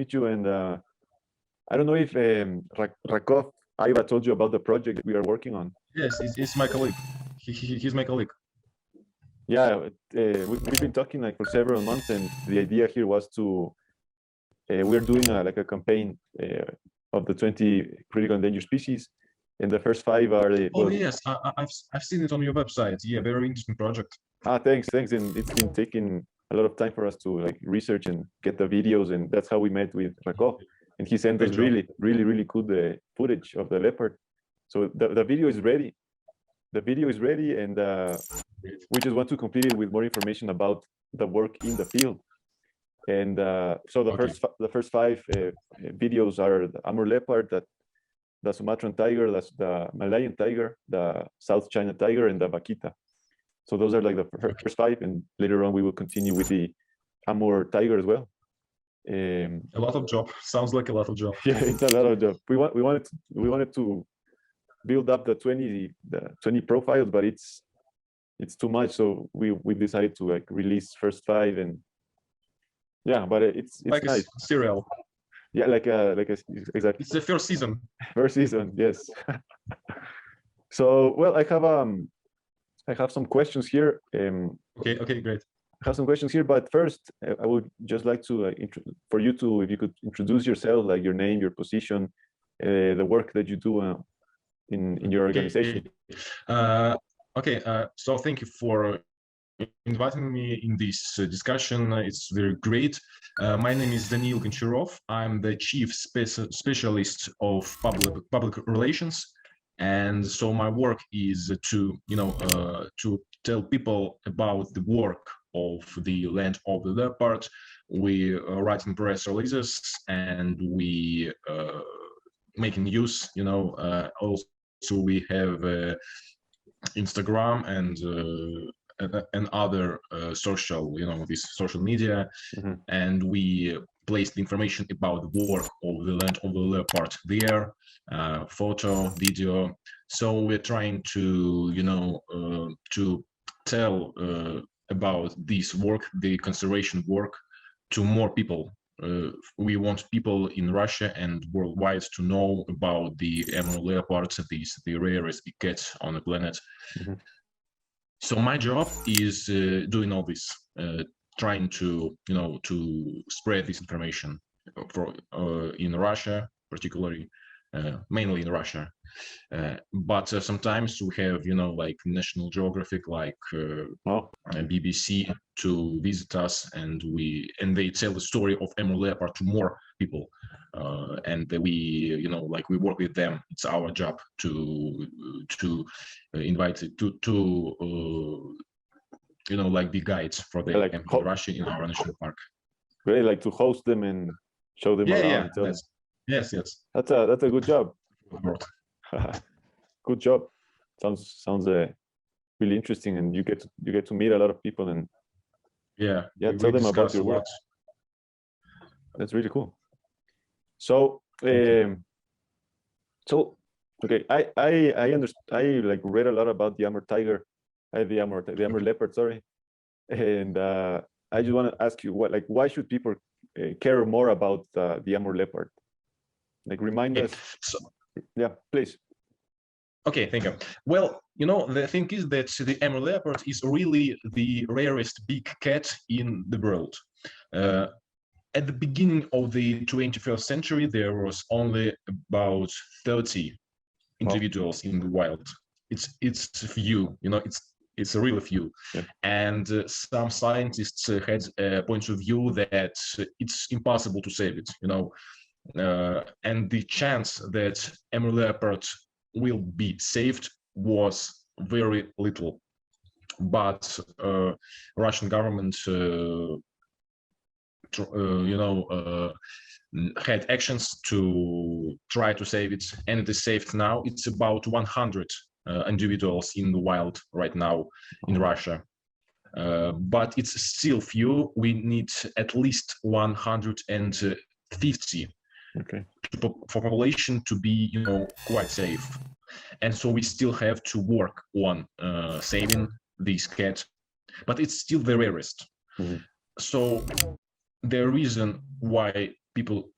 meet you. And I don't know if Rakov Aiva told you about the project we are working on. Yes, it's my colleague. He's my colleague. Yeah, we've been talking like for several months, and the idea here was to we're doing like a campaign of the 20 critical endangered species, and the first 5 are oh yes, I've seen it on your website. Yeah, very interesting project. Thanks, and it's been taking a lot of time for us to like research and get the videos, and that's how we met with Rakov, and he sent us really good footage of the leopard. So the video is ready. The video is ready, and we just want to complete it with more information about the work in the field. And so the first 5 videos are the Amur Leopard, the Sumatran tiger, the Malayan tiger, the South China tiger, and the Vaquita. So those are like the first 5, and later on we will continue with the Amur tiger as well. A lot of job. Sounds like a lot of job. Yeah, it's a lot of job. We wanted to build up the 20 profiles, but it's too much. So we decided to like release first 5, and yeah, but it's like nice. A serial. Yeah, exactly. It's the first season. First season, yes. So well, I have some questions here. Okay, great. I have some questions here, but first I would just like to for you to, if you could introduce yourself, like your name, your position, the work that you do in your organization. So thank you for inviting me in this discussion. It's very great. My name is Daniil Goncharov. I'm the chief specialist of public relations, and so my work is to to tell people about the work of the Land of the Leopard. We writing press releases, and we making news. Also we have Instagram and other social, this social media, and we place the information about the work of the Land of the Leopard there, photo, video. So we're trying to, to tell about this work, the conservation work, to more people. We want people in Russia and worldwide to know about the Amur leopards, the rarest big cats on the planet. So my job is doing all this, trying to to spread this information in Russia, particularly, mainly in Russia. But sometimes we have like National Geographic, like BBC to visit us, and they tell the story of Amur leopard to more people, and we like we work with them. It's our job to invite to like be guides for them in Russia in our national park. Great, like to host them and show them around. Yes. That's a good job. Good job. Sounds really interesting, and you get to meet a lot of people and tell them about your work. That's really cool. So okay, I understand. I like read a lot about the Amur tiger, the Amur leopard, sorry, and I just want to ask you why should people care more about the Amur leopard? Like remind us. Yeah, please. Okay, thank you. Well, the thing is that the Amur leopard is really the rarest big cat in the world. At the beginning of the 21st century, there was only about 30 individuals in the wild. It's few, it's a real few. Yeah. And some scientists had a point of view that it's impossible to save it, and the chance that Amur leopard will be saved was very little. But Russian government had actions to try to save it, and it is saved now. It's about 100 individuals in the wild right now in Russia, but it's still few. We need at least 150 for population to be quite safe, and so we still have to work on saving this cat, but it's still the rarest. So the reason why people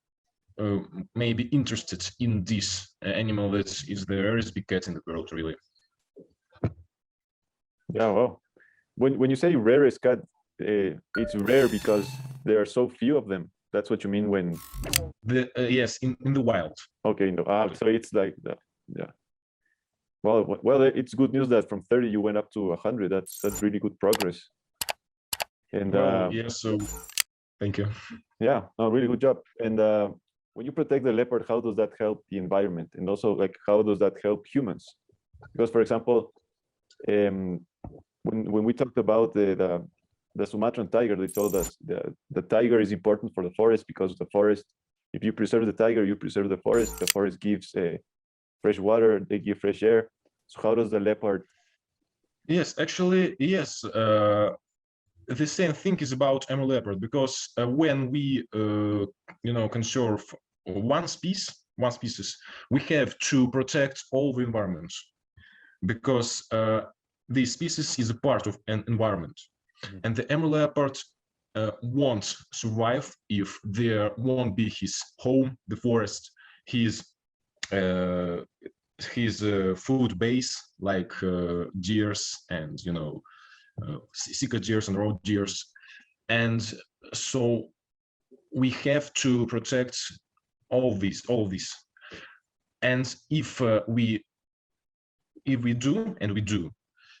maybe interested in this animal that is the rarest big cat in the world, really. Yeah, well, when you say rarest cat, it's rare because there are so few of them. That's what you mean when Yes, in the wild. okay, no, so it's like the yeah. Well, it's good news that from 30 you went up to 100. That's really good progress. And Well, yeah, so thank you. yeah, no, really good job. And when you protect the leopard, how does that help the environment? And also, like, how does that help humans? Because, for example, when we talked about the Sumatran tiger, they told us the tiger is important for the forest because the forest, if you preserve the tiger, you preserve the forest. The forest gives fresh water, they give fresh air. So how does the leopard? Yes, actually, yes. The same thing is about Amur Leopard, because when we, conserve one species, we have to protect all the environment, because this species is a part of an environment, and the Amur Leopard won't survive if there won't be his home, the forest, his food base, like deers and sika deers and road deers. And so we have to protect all of these. And if we do, and we do,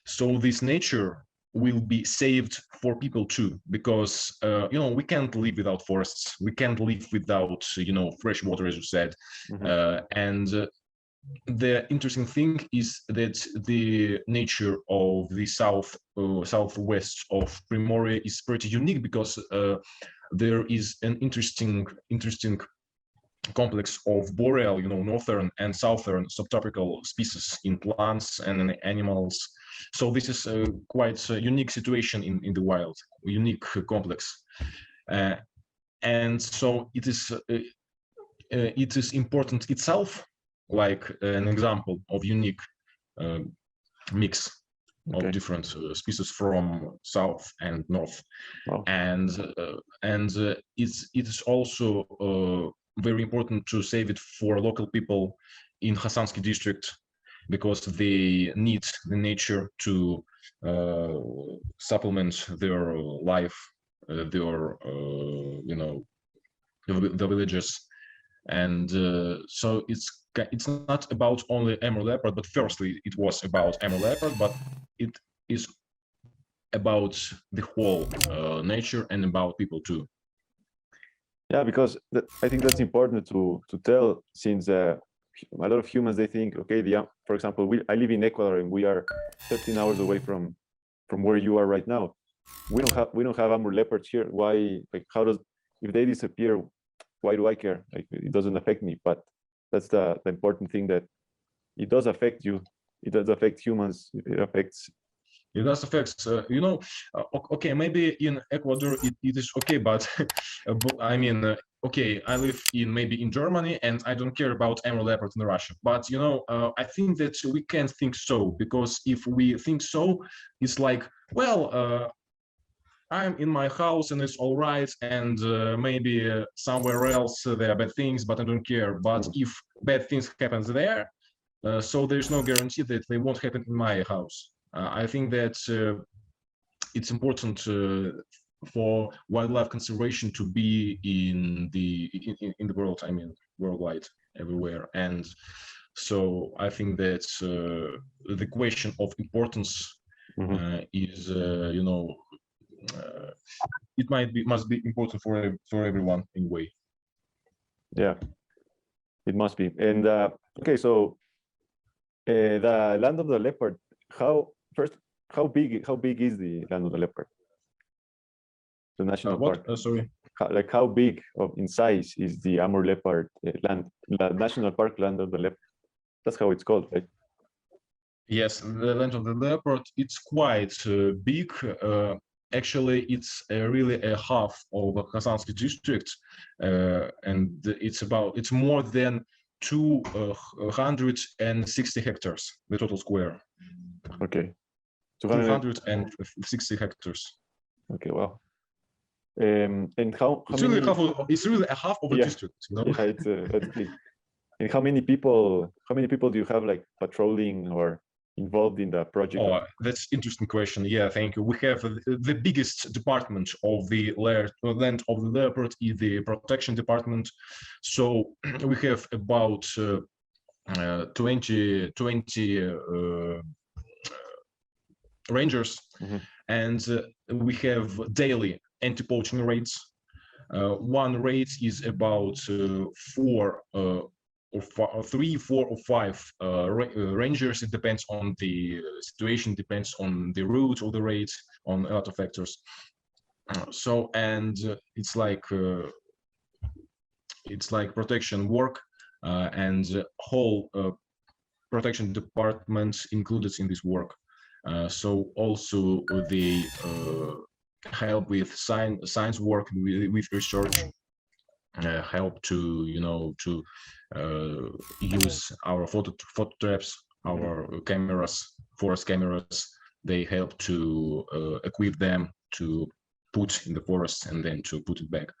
so this nature will be saved for people too, because we can't live without forests, we can't live without fresh water, as you said. And the interesting thing is that the nature of the southwest of Primorie is pretty unique, because there is an interesting complex of boreal, northern and southern subtropical species in plants and in animals. So this is quite a unique situation in the wild, a unique complex. And so it is important itself, like an example of unique mix of different species from south and north. Wow. And it is also very important to save it for local people in Khasansky district, because they need the nature to supplement their life, their the villages. And so it's not about only Amur Leopard, but firstly it was about Amur Leopard, but it is about the whole nature and about people too. Yeah, because I think that's important to tell, since a lot of humans, they think, okay, for example, I live in Ecuador and we are 13 hours away from where you are right now. We don't have Amur leopards here. Why? Like, if they disappear, why do I care? Like, it doesn't affect me. But that's the important thing, that it does affect you. It does affect humans. It affects. It does affect, okay, maybe in Ecuador it is okay, but I mean, okay, I live maybe in Germany and I don't care about Amur leopard in Russia. But I think that we can't think so, because if we think so, it's like, well, I'm in my house and it's all right, and maybe somewhere else there are bad things, but I don't care. But if bad things happen there, so there's no guarantee that they won't happen in my house. I think that it's important for wildlife conservation to be in the world. I mean, worldwide, everywhere. And so I think that the question of importance is, it must be important for everyone in a way. Yeah, it must be. And okay, so the land of the leopard. How big is the land of the leopard? The national park. Sorry. How big in size is the Amur leopard land? The national park land of the leopard. That's how it's called, right? Yes, the land of the leopard. It's quite big. Actually, it's really a half of Khasansky district, and it's more than 260 hectares, the total square. Okay. 260 hectares. Okay, wow. And how It's many? really it's really a half of a district, you know? Yeah, it's that's big. And how many people do you have like patrolling or involved in the project? Oh, that's interesting question. Yeah, thank you. We have the biggest department of the land of the leopard is the protection department. So we have about 20 rangers, and we have daily anti-poaching raids. One raid is about 3, 4, or 5 rangers. It depends on the situation, depends on the route of the raid, on a lot of factors. So, and it's like protection work, and whole protection department included in this work. So also they help with science work, with research, help to use our photo traps, our cameras, forest cameras. They help to equip them to put in the forest and then to put it back.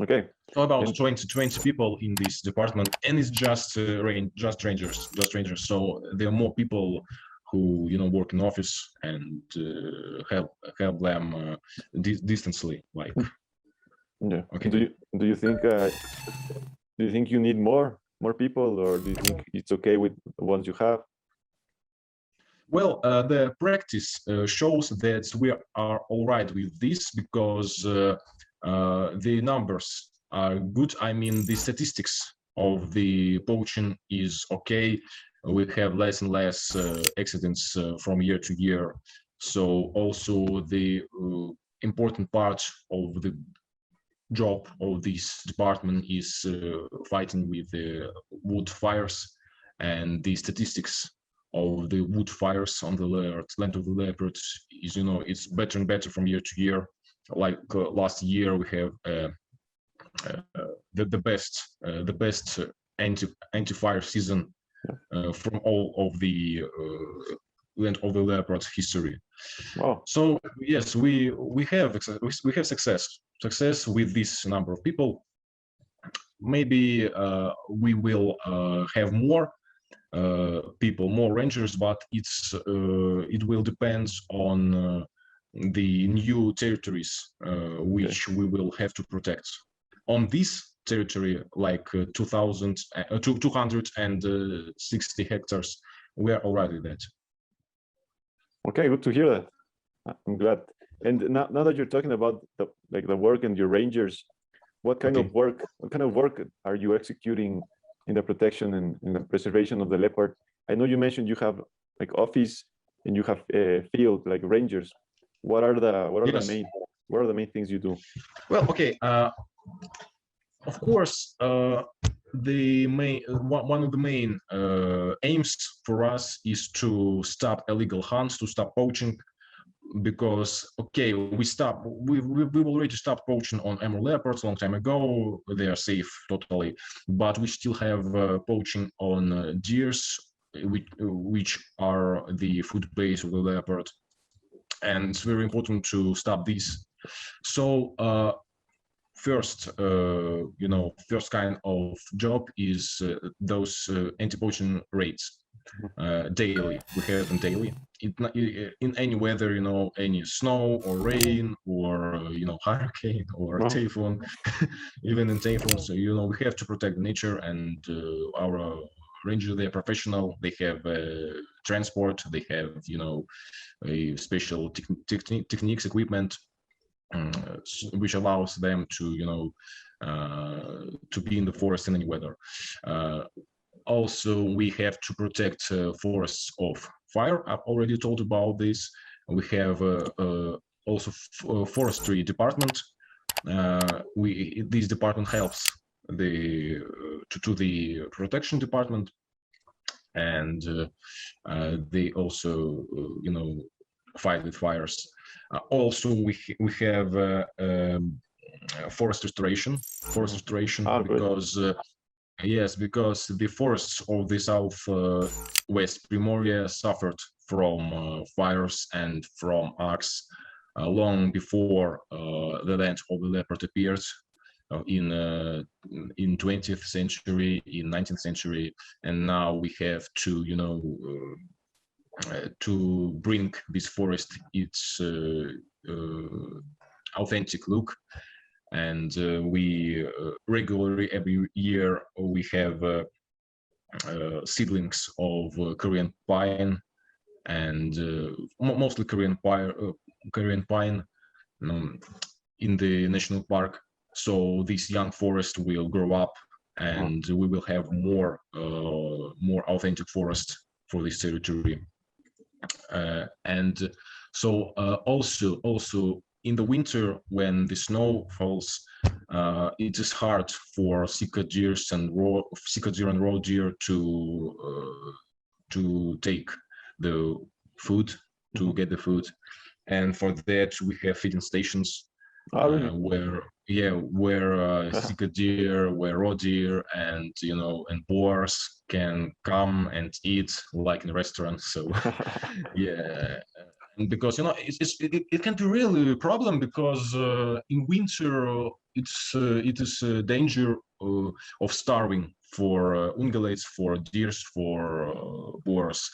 Okay. About 20 people in this department, and it's just rangers. So there are more people who work in office and help them distantly, like. Yeah. Okay. Do you think you need more people, or do you think it's okay with the ones you have? Well, the practice shows that we are all right with this, because the numbers are good. I mean, the statistics of the poaching is okay. We have less and less accidents from year to year. So also the important part of the job of this department is fighting with the wood fires, and the statistics of the wood fires on the land of the leopard is, it's better and better from year to year. Like last year, we have the best anti-fire season from all of the land of the leopard history. Wow. So yes, we have success with this number of people. Maybe we will have more people, more rangers, but it will depend on the new territories which we will have to protect. On this territory, like 260 hectares, we are already that. Okay, good to hear that. I'm glad. And now that you're talking about the work and your rangers, what kind of work are you executing in the protection and in the preservation of the leopard? I know you mentioned you have like office and you have field like rangers. What are the main things you do? Well, okay. Of course, the one of the main aims for us is to stop illegal hunts, to stop poaching, because we've already stopped poaching on Amur leopards a long time ago. They are safe totally, but we still have poaching on deers, which are the food base of the leopard, and it's very important to stop this. So first kind of job is those anti-poaching raids. Daily, we have them daily in any weather, any snow or rain or hurricane or typhoon. Even in typhoons, we have to protect nature, and our rangers, they're professional. They have transport, they have a special techniques, equipment, which allows them to be in the forest in any weather. Also, we have to protect forests of fire. I've already told about this. We have also forestry department. This department helps to the protection department, and they also fight with fires. Also, we have forest restoration because yes, because the forests of the southwest Primoria suffered from fires and from axe long before the land of the leopard appears in 20th century, in 19th century, and now we have to, to bring this forest its authentic look. And we regularly every year we have seedlings of Korean pine, and mostly Korean pine in the national park. So this young forest will grow up, and we will have more authentic forest for this territory. And so also in the winter, when the snow falls, it is hard for sika deer and roe deer to take the food, to get the food. And for that we have feeding stations where sika deer, where roe deer, and and boars can come and eat like in restaurants. So yeah. Because it can be really a problem, because in winter it is a danger of starving for ungulates, for deers, for boars,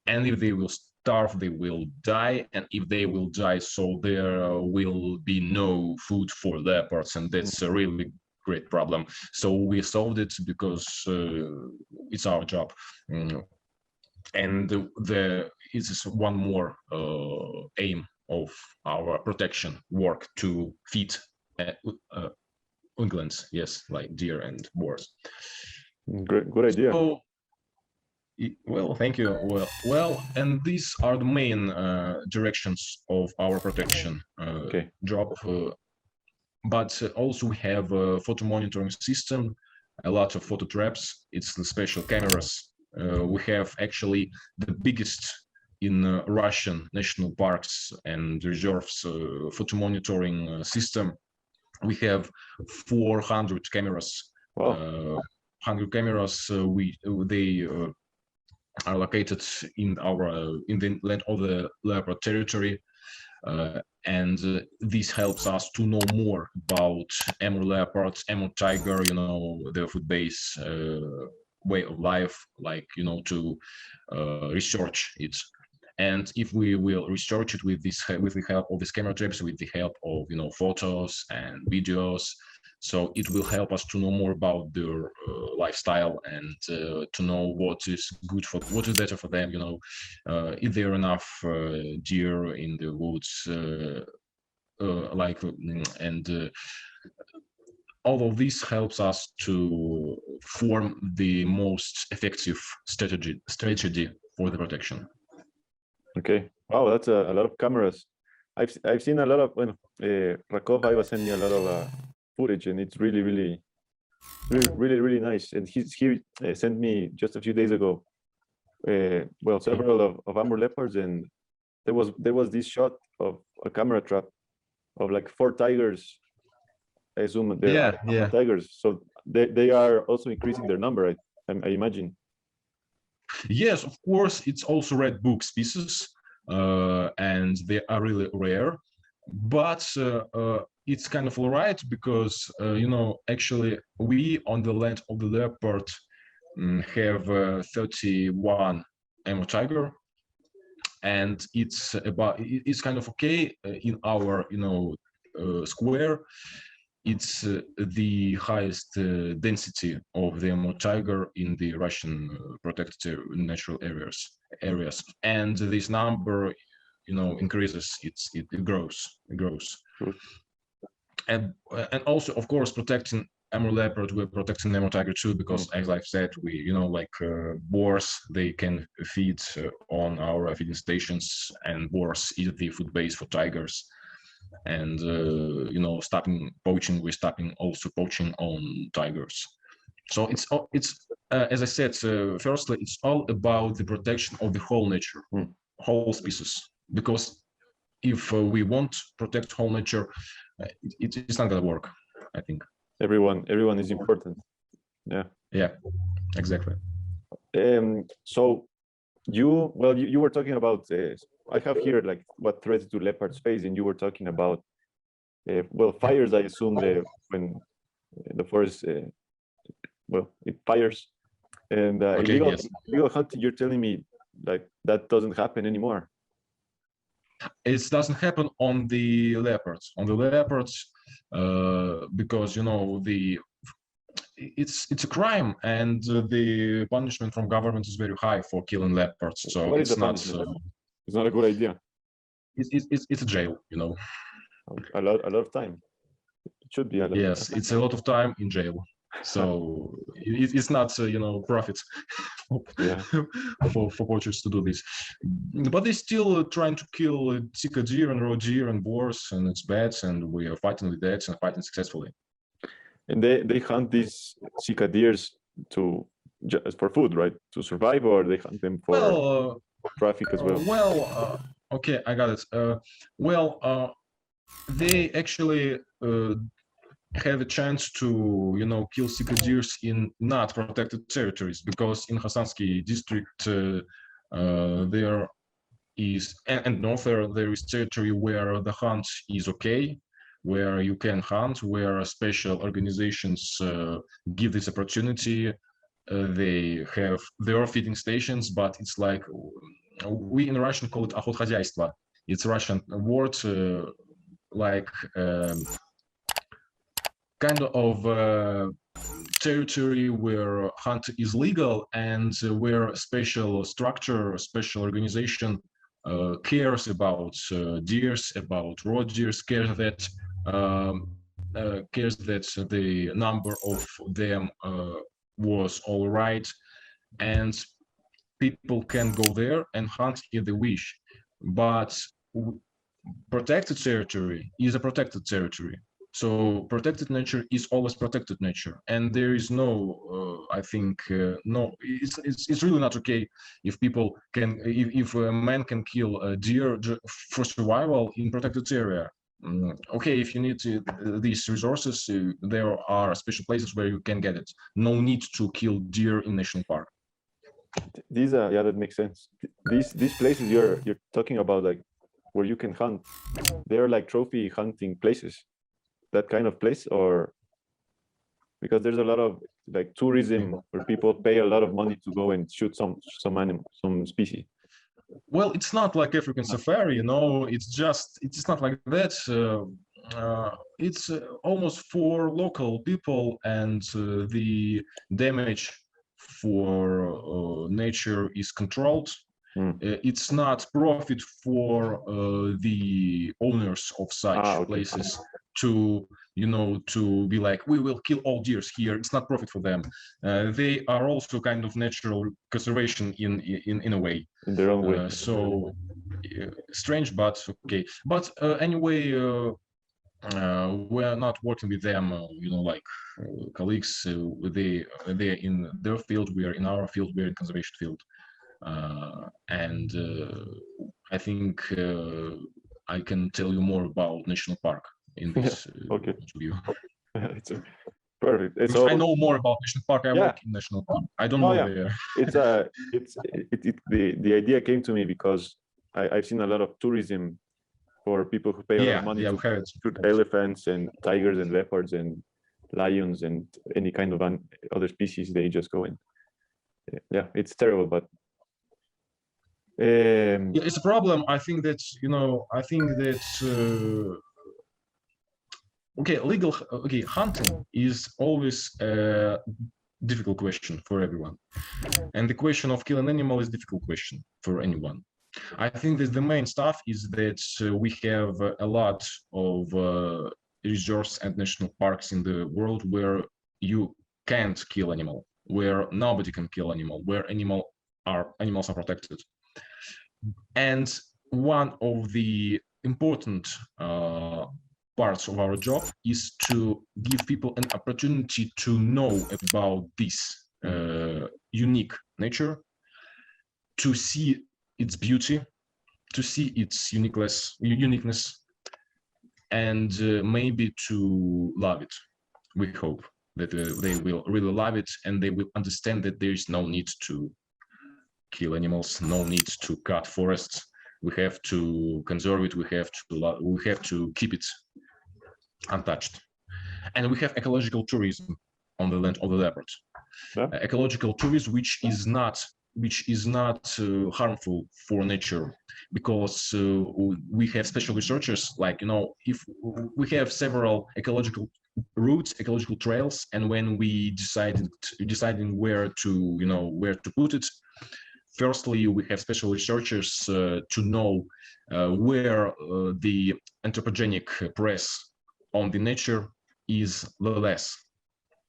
and if they will starve, they will die, and if they will die, so there will be no food for leopards, and that's a really great problem. So we solved it because it's our job. And it is one more aim of our protection work, to feed ungulates, yes, like deer and boars. Good idea. So, well, thank you. Well, and these are the main directions of our protection job. But also we have a photo monitoring system, a lot of photo traps. It's the special cameras. We have actually the biggest in Russian national parks and reserves photo monitoring system. We have 400 cameras. Wow. 100 cameras. They are located in the land of the leopard territory, and this helps us to know more about Amur leopards, Amur tiger, their food-based way of life, like to research it. And if we will research it with the help of these camera traps, with the help of photos and videos, so it will help us to know more about their lifestyle, and to know what is better for them, if there are enough deer in the woods, and all of this helps us to form the most effective strategy for the protection. Okay. Wow, that's a lot of cameras. I've seen a lot of Rakov. I was sending a lot of footage, and it's really nice. And he sent me just a few days ago. Several of Amur leopards, and there was this shot of a camera trap of like 4 tigers. I assume they're tigers, so they are also increasing their number, I imagine. Yes, of course, it's also red book species, and they are really rare, but it's kind of all right, because actually we on the land of the leopard have 31 Amur tiger, and it's kind of okay in our square. It's the highest density of the Amur tiger in the Russian protected natural areas, and this number, increases. It grows. And also, of course, protecting Amur leopard, we're protecting Amur tiger too, because as I've said, we boars, they can feed on our feeding stations, and boars eat the food base for tigers. And stopping poaching, we're stopping also poaching on tigers. So it's as I said, firstly, it's all about the protection of the whole nature, whole species, because if we won't protect whole nature, it's not gonna work, I think. Everyone is important. Yeah, exactly. So you were talking about I have here like what threats do leopards face, and you were talking about well, fires. I assume when the forest well, it fires, and illegal hunting. You're telling me like that doesn't happen anymore. It doesn't happen on the leopards. On the leopards, because it's a crime, and the punishment from government is very high for killing leopards. So what is it's the not. punishment? It's not a good idea. It's a jail, A lot of time. It should be a lot. Yes, it's a lot of time in jail. So it's not profit for poachers to do this, but they're still trying to kill sika deer and roe deer and boars, and it's bad, and we are fighting with that and fighting successfully. And they hunt these sika deers just for food, right? To survive, or they hunt them for traffic as well? Okay, I got it. They actually have a chance to kill sika deers in not protected territories, because in Hasansky district there is, and north there is territory where the hunt is okay, where you can hunt, where special organizations give this opportunity. They have their feeding stations, but it's like, we in Russian call it охотхозяйство. It's a Russian word like kind of territory where hunt is legal, and where special structure, special organization cares about deers, about roe deers, cares that the number of them was all right, and people can go there and hunt if they wish. But protected territory is a protected territory. So protected nature is always protected nature, and there is no, I think, no. It's really not okay if people can, if a man can kill a deer for survival in protected area. Okay, if you need these resources, there are special places where you can get it. No need to kill deer in national park. These yeah, that makes sense. These places you're talking about, like where you can hunt, they're like trophy hunting places. That kind of place, or because there's a lot of like tourism where people pay a lot of money to go and shoot some animal, some species. Well, it's not like African safari, it's not like that. It's almost for local people, and the damage for nature is controlled. It's not profit for the owners of such places to be like, we will kill all deers here. It's not profit for them. They are also kind of natural conservation in a way, in their own way. So strange, but okay. But anyway, we're not working with them, like colleagues. They're in their field, we are in our field, we're in conservation field. And I think I can tell you more about national park in this interview. It's perfect. I know more about national park. I work in national park. I don't know there. The idea came to me because I've seen a lot of tourism for people who pay a lot of money to shoot elephants and tigers and leopards and lions and any kind of other species. They just go in. Yeah, it's terrible, but it's a problem. I think that hunting is always a difficult question for everyone, and the question of killing animal is a difficult question for anyone. I think that the main stuff is that we have a lot of reserves and national parks in the world where you can't kill animal, where nobody can kill animal, where animals are protected. And one of the important parts of our job is to give people an opportunity to know about this unique nature, to see its beauty, to see its uniqueness, and maybe to love it. We hope that they will really love it, and they will understand that there is no need to kill animals, no need to cut forests, We have to conserve it. We have to keep it untouched. And we have ecological tourism on the land of the leopard. Yeah. Ecological tourism, which is not harmful for nature, because we have special researchers, like, if we have several ecological routes, ecological trails, and when we deciding where to put it, firstly, we have special researchers to know where the anthropogenic press on the nature is the less.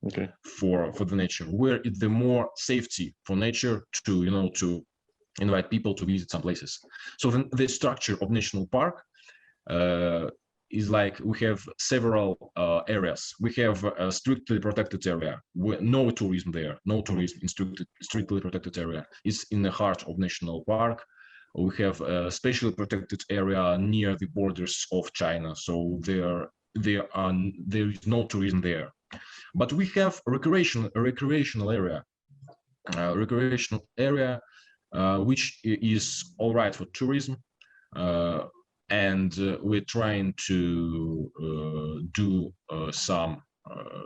Okay. For the nature, where it's the more safety for nature to invite people to visit some places. So the structure of national park is like, we have several areas. We have a strictly protected area, no tourism there, no tourism in strictly protected area. It's in the heart of national park. We have a specially protected area near the borders of China, so there is no tourism there. But we have a recreational area, which is all right for tourism, and we're trying to do some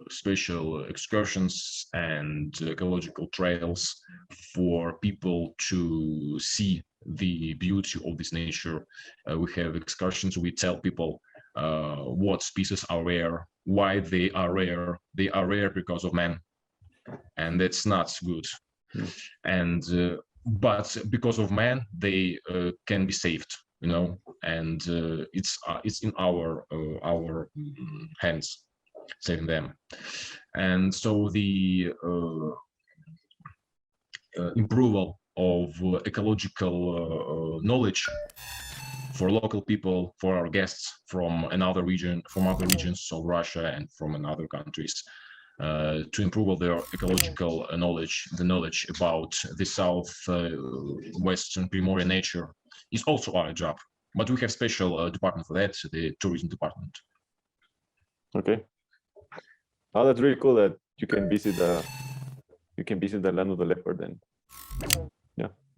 special excursions and ecological trails for people to see the beauty of this nature. We have excursions. We tell people what species are rare, why they are rare. They are rare because of man, and that's not good. And but because of man, they can be saved, and it's in our hands, saving them. And so the improval of ecological knowledge for local people, for our guests from other regions of Russia and from other countries, to improve their ecological knowledge, the knowledge about the Western Primordian nature, is also our job. But we have special department for that, the tourism department. Okay. Oh, that's really cool that you can visit the land of the leopard and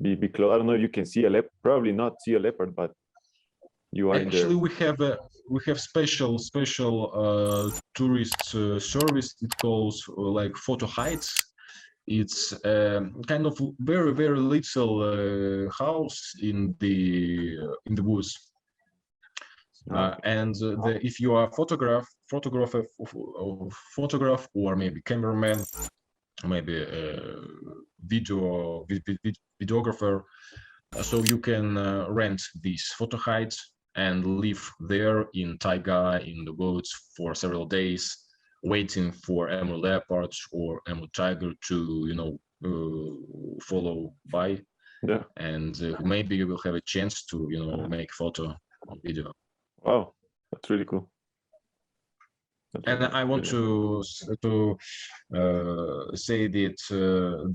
be close. I don't know if you can see a leopard, probably not see a leopard, but you are actually in there. we have special tourist service. It calls like photo hides. It's kind of very, very little house in the woods. And if you are a photographer or maybe cameraman, maybe videographer, so you can rent these photo hides and live there in taiga, in the woods, for several days, waiting for Amur Leopard or Amur Tiger to follow by. Yeah. And maybe you will have a chance to make photo or video. Wow, that's really cool. And I want to say that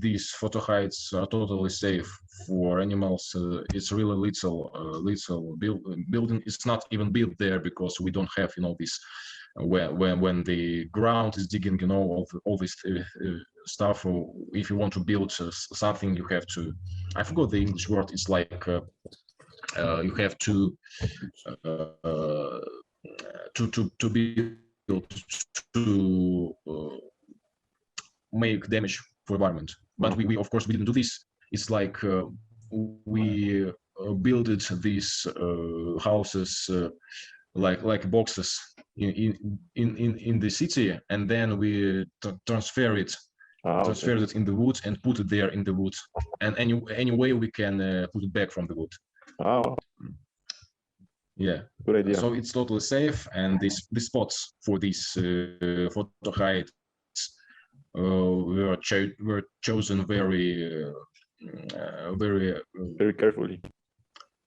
these photo hides are totally safe for animals. It's really little building. It's not even built there because we don't have this when the ground is digging, all this stuff. If you want to build something, you have to. I forgot the English word. It's like you have to be to make damage for environment. But we of course we didn't do this. It's like we built these houses like boxes in the city, and then we transfer it in the woods and put it there in the woods, and any way we can put it back from the wood. Wow. Yeah, good idea. So it's totally safe, and the spots for these photo hides were chosen very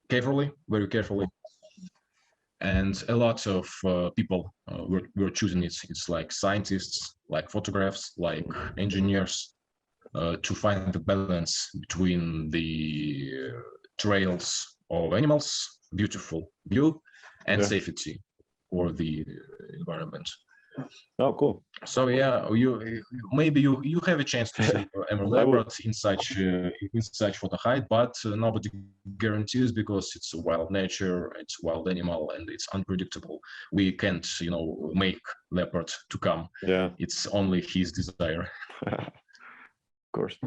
carefully. Very carefully, and a lot of people were choosing it. It's like scientists, like photographers, like engineers, to find the balance between the trails of animals, beautiful view, and safety for the environment. Oh, cool. So yeah, maybe you have a chance to see Amur Leopard in such photo height, but nobody guarantees because it's a wild nature, it's a wild animal, and it's unpredictable. We can't, make leopard to come. Yeah. It's only his desire. Of course.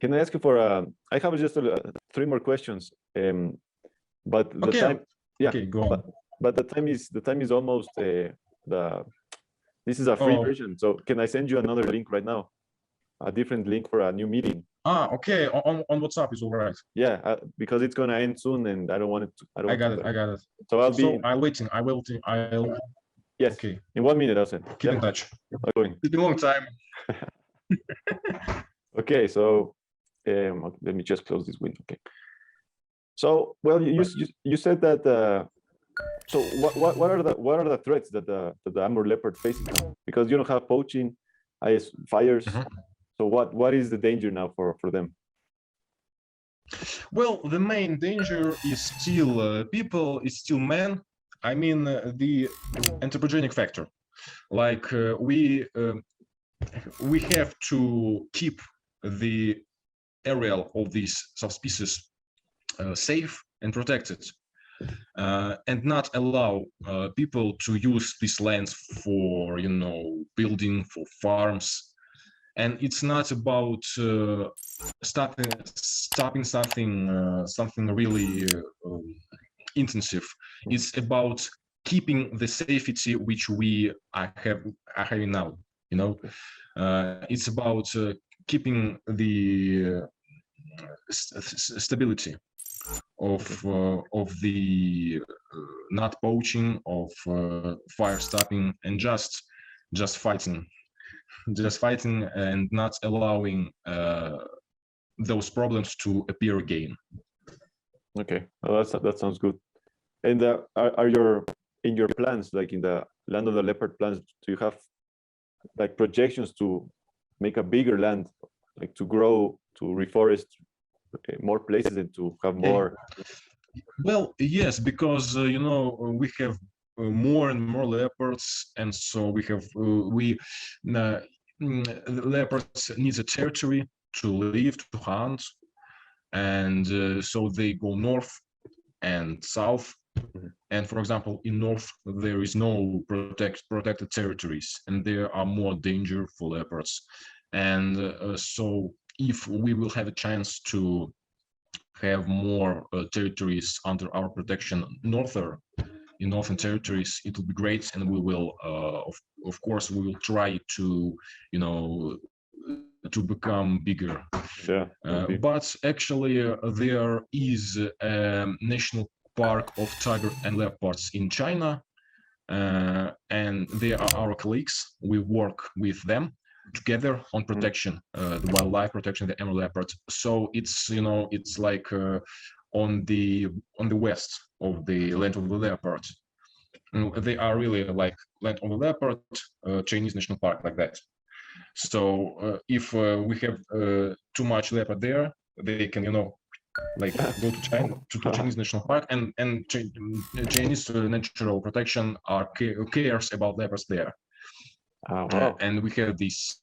Can I ask you for? I have just 3 more questions. But the time. Yeah. Okay, go on. But the time is almost This is a free version, so can I send you another link right now? A different link for a new meeting. Okay. On WhatsApp is all right. Yeah, because it's gonna end soon, and I don't want it. I got it. So I'll be. I'm waiting. I'll. Yes. Okay. In 1 minute, I'll send. Keep in touch. Going. It's been a long time. Okay, so let me just close this window. Okay. So, well, you said that. So what are the threats that the Amur Leopard faces now? Because you don't have poaching, fires. So what is the danger now for them? Well, the main danger is still people, is still men. I mean the anthropogenic factor. Like we have to keep the area of these subspecies safe and protected. And not allow people to use these lands for, building, for farms. And it's not about stopping something really intensive. It's about keeping the safety which we are having now. It's about keeping the stability of the not poaching, of fire stopping, and just fighting and not allowing those problems to appear again. Okay, well, that sounds good. And are in your plans, like in the Land of the Leopard plans, do you have like projections to make a bigger land, like to grow, to reforest more places and to have more? Well, yes, because we have more and more leopards, and so we have leopards needs a territory to live, to hunt, and so they go north and south. And for example, in north there is no protected territories, and there are more danger for leopards. And so if we will have a chance to have more territories under our protection in northern territories, it will be great, and we will of course we will try to to become bigger. Yeah. But actually there is a national park of tiger and leopards in China, and they are our colleagues. We work with them together on protection, the wildlife protection, the Amur leopard. So it's it's like on the west of the Land of the Leopard. They are really like Land of the Leopard, Chinese national park, like that. So if we have too much leopard there, they can like go to China, to Chinese national park, and Chinese natural protection cares about leopards there. Wow. And we have this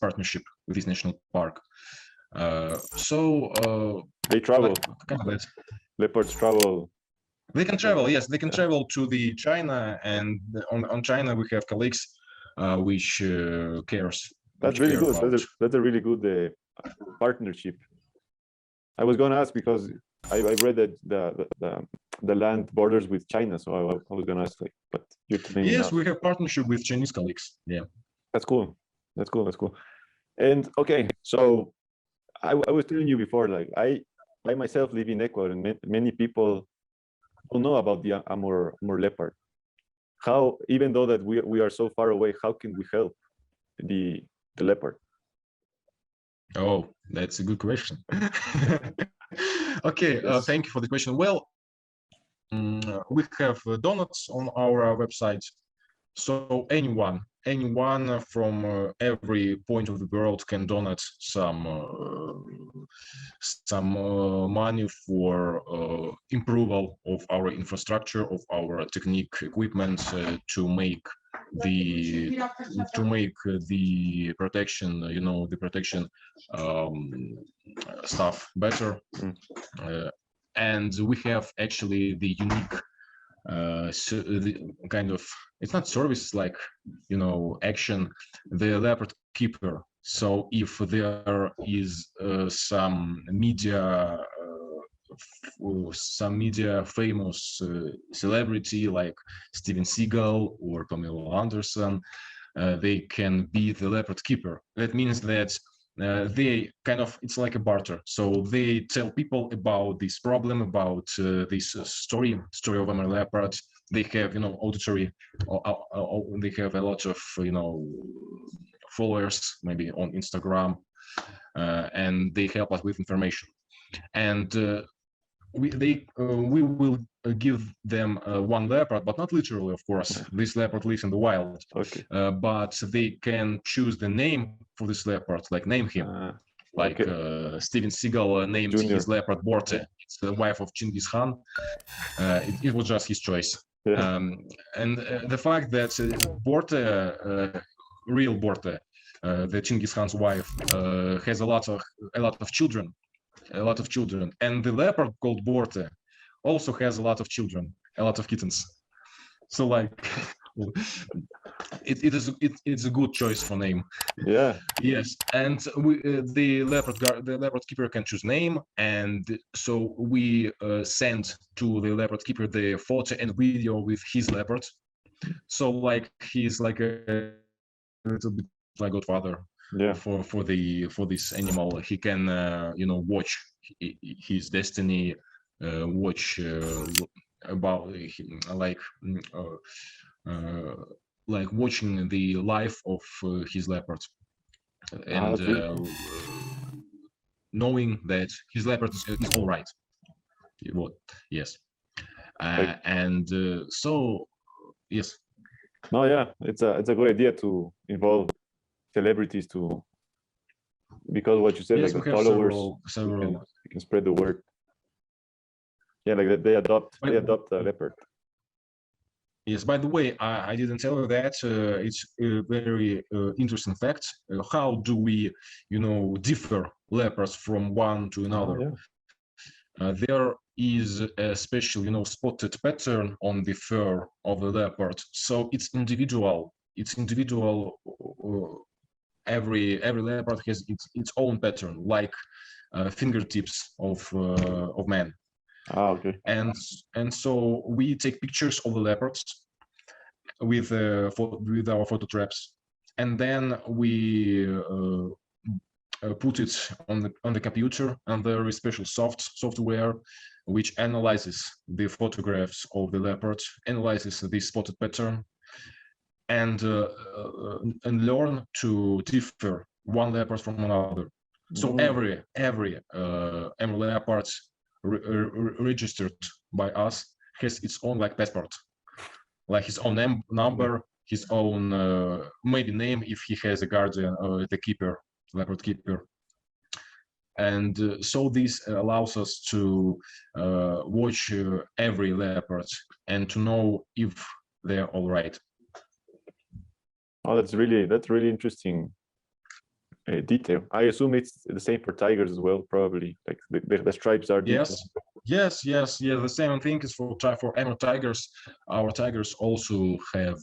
partnership with this national park. So they travel. Leopards travel. They can travel. Yes, they can travel to the China, and on China we have colleagues which cares. That's really good. That's a really good partnership. I was going to ask because I read that the land borders with China, so I was going to ask, like, but you're telling me yes, now. We have partnership with Chinese colleagues. Yeah, that's cool. That's cool. And okay, so I was telling you before, like I myself live in Ecuador, and many people don't know about the Amur leopard. How, even though that we are so far away, how can we help the leopard? Oh, that's a good question. Okay, yes. Thank you for the question. Well, we have donuts on our website, so anyone from every point of the world can donate some money for improval of our infrastructure, of our technique equipment, to make the protection, the protection stuff better. And we have actually the unique the kind of, it's not service, like action, the leopard keeper. So if there is some media famous celebrity like Steven Seagal or Pamela Anderson, they can be the leopard keeper. That means that they kind of, it's like a barter. So they tell people about this problem, about this story of Amur Leopard. They have, auditory, they have a lot of, followers, maybe on Instagram, and they help us with information. And we will give them one leopard, but not literally, of course. This leopard lives in the wild. Okay. But they can choose the name for this leopard, like name him. Like Steven Seagal named Junior. his leopard Borte. It's the wife of Genghis Khan. It was just his choice. Yeah. And the fact that Borte, real Borte, the Genghis Khan's wife, has a lot of children. And the leopard called Borte also has a lot of children, a lot of kittens. So like it's a good choice for name. Yeah. Yes. And the leopard keeper can choose name, and so we send to the leopard keeper the photo and video with his leopard. So like he's like a little bit like godfather. Yeah. For this animal. He can watch his destiny, watch about like watching the life of his leopard, and knowing that his leopard is all right. Yes. And so yes. No, yeah, it's a good idea to involve celebrities because what you said, yes, like the followers, several. You can spread the word. Yeah, like they adopt a leopard. Yes, by the way, I didn't tell you that. It's a very interesting fact. How do we, differ leopards from one to another? Oh, yeah. There is a special, spotted pattern on the fur of the leopard. So it's individual. Every leopard has its own pattern, like fingertips of man. Okay. And so we take pictures of the leopards with our photo traps, and then we put it on the computer, and there is special software which analyzes the photographs of the leopard, analyzes this spotted pattern, and learn to differ one leopard from another. So every Amur leopard registered by us has its own like passport, like his own number, his own maybe name if he has a guardian or the keeper, leopard keeper. And so this allows us to watch every leopard and to know if they're all right. Oh, that's really interesting detail. I assume it's the same for tigers as well, probably. Like the stripes are different. Yes. The same thing is for Amur tigers. Our tigers also have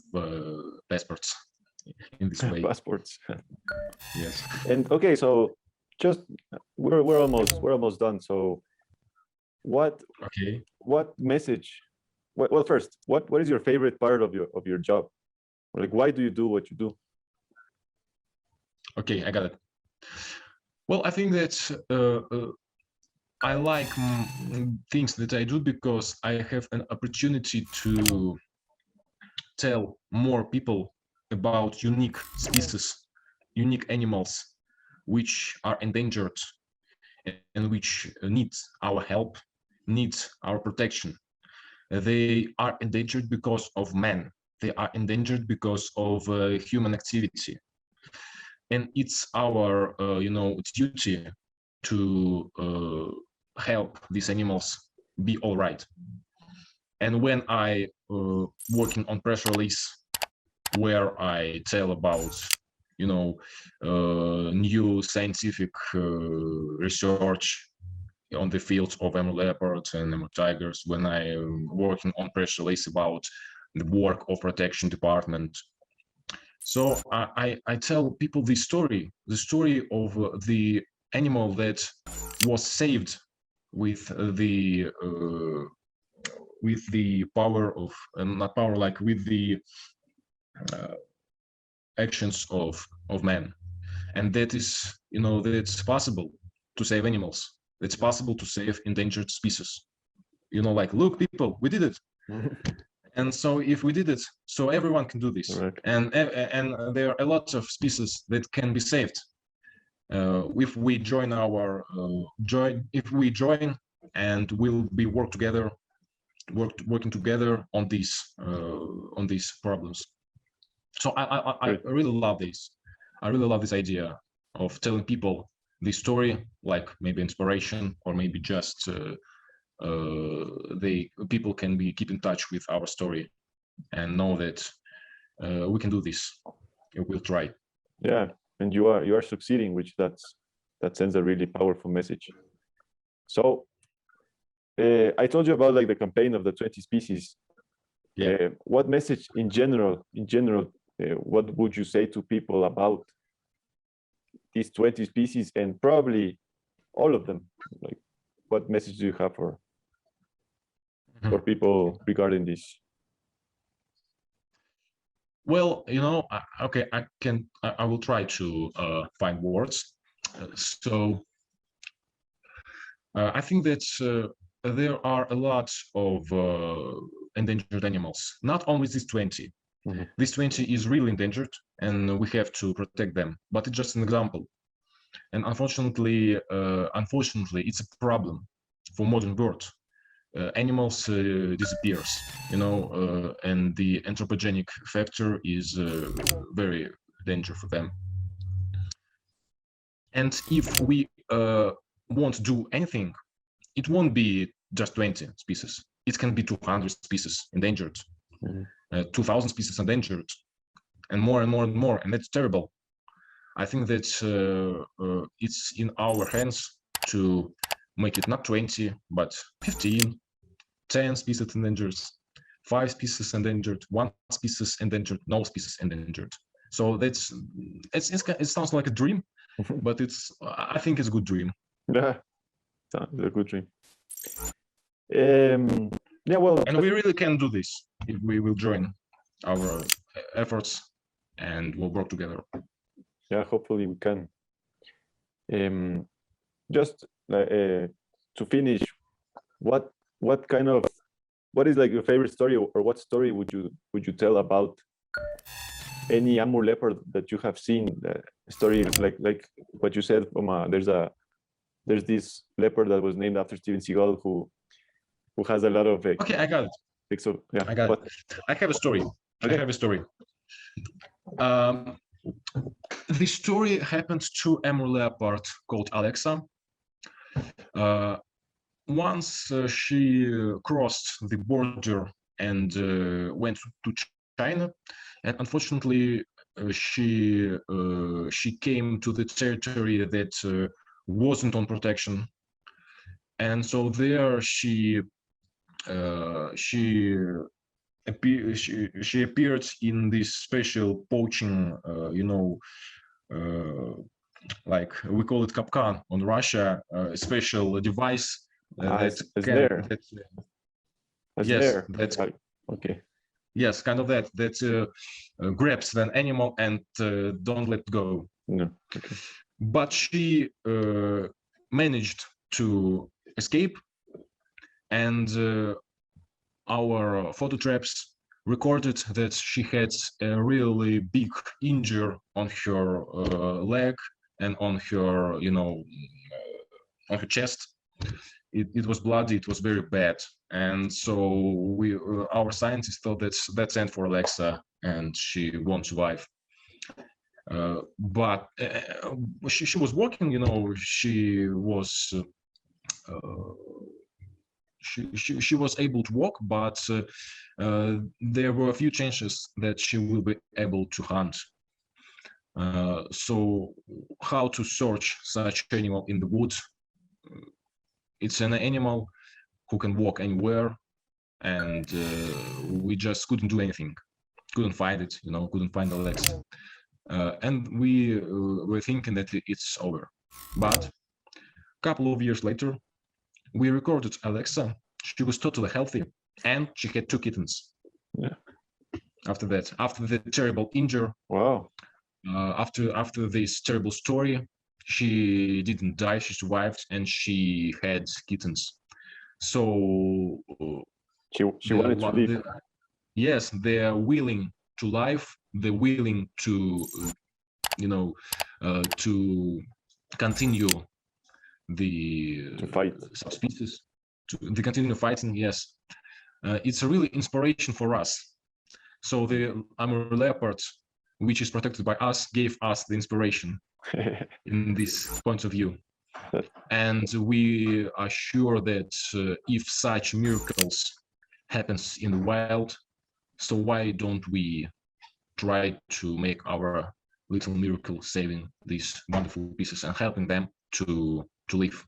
passports in this way. Passports. Yes. And okay, so just we're almost done. So what message? Well, first, what is your favorite part of your job? Like, why do you do what you do? Okay, I got it. Well, I think that I like things that I do because I have an opportunity to tell more people about unique species, unique animals, which are endangered and which need our help, need our protection. They are endangered because of man. They are endangered because of human activity. And it's our, duty to help these animals be all right. And when I working on press release where I tell about, you know, new scientific research on the fields of Amur Leopards and Amur Tigers, when I am working on press release about the work of protection department. So I tell people the story of the animal that was saved with the power of, not power, like with the actions of man, and that is, you know, that it's possible to save animals. It's possible to save endangered species. You know, like, look, people, we did it. And so if we did it, so everyone can do this. Right. And there are a lot of species that can be saved if we join our if we join and we'll be working together on these problems. So I really love this. I really love this idea of telling people the story, like maybe inspiration, or maybe just people can keep in touch with our story and know that we can do this. We'll try. Yeah, and you are succeeding, which that sends a really powerful message. So I told you about like the campaign of the 20 species. Yeah. What message in general, what would you say to people about these 20 species, and probably all of them? Like, what message do you have for people regarding this? Well, you know, okay, I will try to find words. So I think that there are a lot of endangered animals, not only these 20. Mm-hmm. This 20 is really endangered, and we have to protect them. But it's just an example. And unfortunately, it's a problem for modern world. Animals disappears, you know, and the anthropogenic factor is very dangerous for them. And if we won't do anything, it won't be just 20 species. It can be 200 species endangered, 2,000 species endangered, and more and more and more, and that's terrible. I think that it's in our hands to make it not 20, but 15, 10 species endangered, 5 species endangered, 1 species endangered, no species endangered. So it sounds like a dream, but I think it's a good dream. Yeah, sounds a good dream. Yeah, well, and we really can do this if we will join our efforts and we'll work together. Yeah, hopefully we can. Just to finish, what is like your favorite story, or what story would you tell about any Amur leopard that you have seen? Story like what you said from there's this leopard that was named after Steven Seagal who has a lot of okay, I got it. So yeah, I got it. I have a story. Okay. I have a story. The story happened to Amur leopard called Alexa. Once she crossed the border and went to China, and unfortunately she came to the territory that wasn't on protection, and so there she appeared in this special poaching, you know, like we call it kapkan on Russia, a special device that's okay. Yes, kind of that grabs an animal and don't let go. No. Okay. But she managed to escape, and our photo traps recorded that she had a really big injury on her leg and on her, you know, on her chest. It was bloody. It was very bad, and so our scientists thought that's end for Alexa, and she won't survive. But she was walking, you know. She she was able to walk, but there were a few chances that she will be able to hunt. So how to search such animal in the woods? It's an animal who can walk anywhere, and we just couldn't do anything, couldn't find it, couldn't find Alexa. And we were thinking that it's over. But a couple of years later, we recorded Alexa. She was totally healthy, and she had 2 kittens. Yeah. After that, after the terrible injury, Wow. After this terrible story, she didn't die. She survived, and she had kittens. So She wanted to live. Yes, they're willing to live. They're willing to, to continue To fight. subspecies. They continue fighting. Yes, it's a really inspiration for us. So the Amur Leopard, which is protected by us, gave us the inspiration in this point of view. And we are sure that if such miracles happens in the wild, so why don't we try to make our little miracle, saving these wonderful pieces and helping them to live?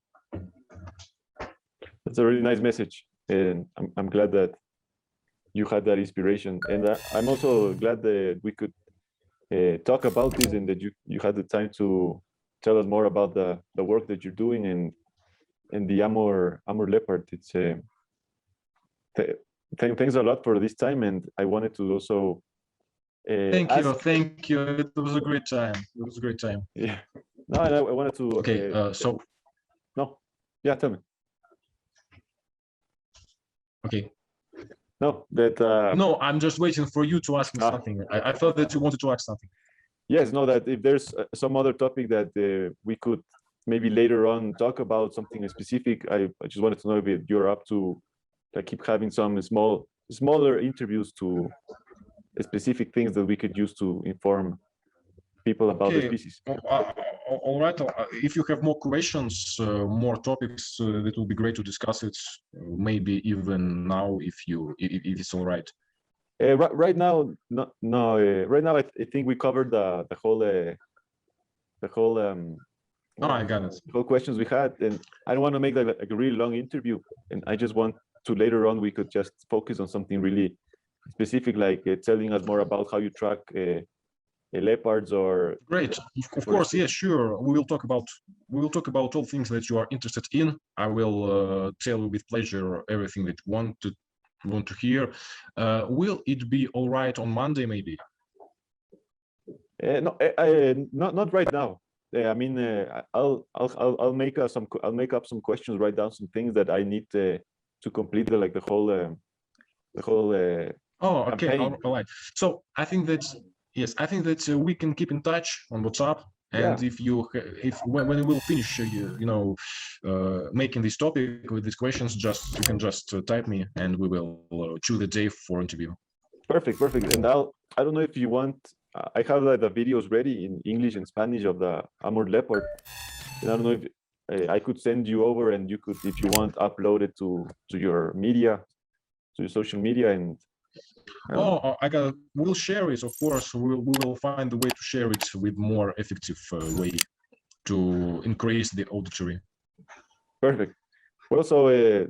That's a really nice message, and I'm glad that you had that inspiration. And I'm also glad that we could talk about this, and that you had the time to tell us more about the work that you're doing and the Amur Leopard. It's thanks a lot for this time, and I wanted to also thank you. It was a great time. Yeah. No, and I wanted to. Okay. No. Yeah, tell me. Okay. No, that. No, I'm just waiting for you to ask me something. I thought that you wanted to ask something. Yes, no, that if there's some other topic that we could maybe later on talk about, something specific, I just wanted to know if you're up to keep having some smaller interviews to specific things that we could use to inform people about the species. All right. If you have more questions, more topics, that will be great to discuss it. Maybe even now, if it's all right. Right now, no. Right now, I think we covered the whole. I got it. The whole questions we had, and I don't want to make like a really long interview. And I just want to later on we could just focus on something really specific, like telling us more about how you track leopards or. Great. Of course, yes, sure. We will talk about all things that you are interested in. I will tell you with pleasure everything that you want to hear. Will it be all right on Monday, maybe? No, not right now. I mean, I'll make up some questions, write down some things that I need to complete the whole. Oh, okay, campaign. all right. So I think that we can keep in touch on WhatsApp. And if when we will finish, making this topic with these questions, you can just type me, and we will choose a day for interview. Perfect. And I don't know if you want. I have the videos ready in English and Spanish of the Amur Leopard. And I don't know if I could send you over, and you could, if you want, upload it to your media, to your social media, and. We'll share it, of course. We will find a way to share it with more effective way to increase the auditory. Perfect. Well, so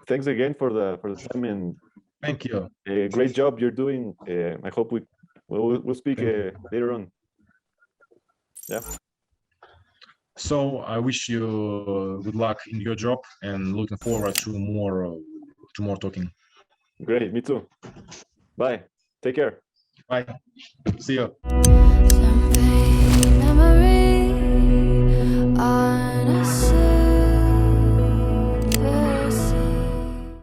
thanks again for the time, and thank you. Great job you're doing. I hope we'll speak later on. Yeah. So I wish you good luck in your job, and looking forward to more talking. Great, me too. Bye. Take care. Bye. See you.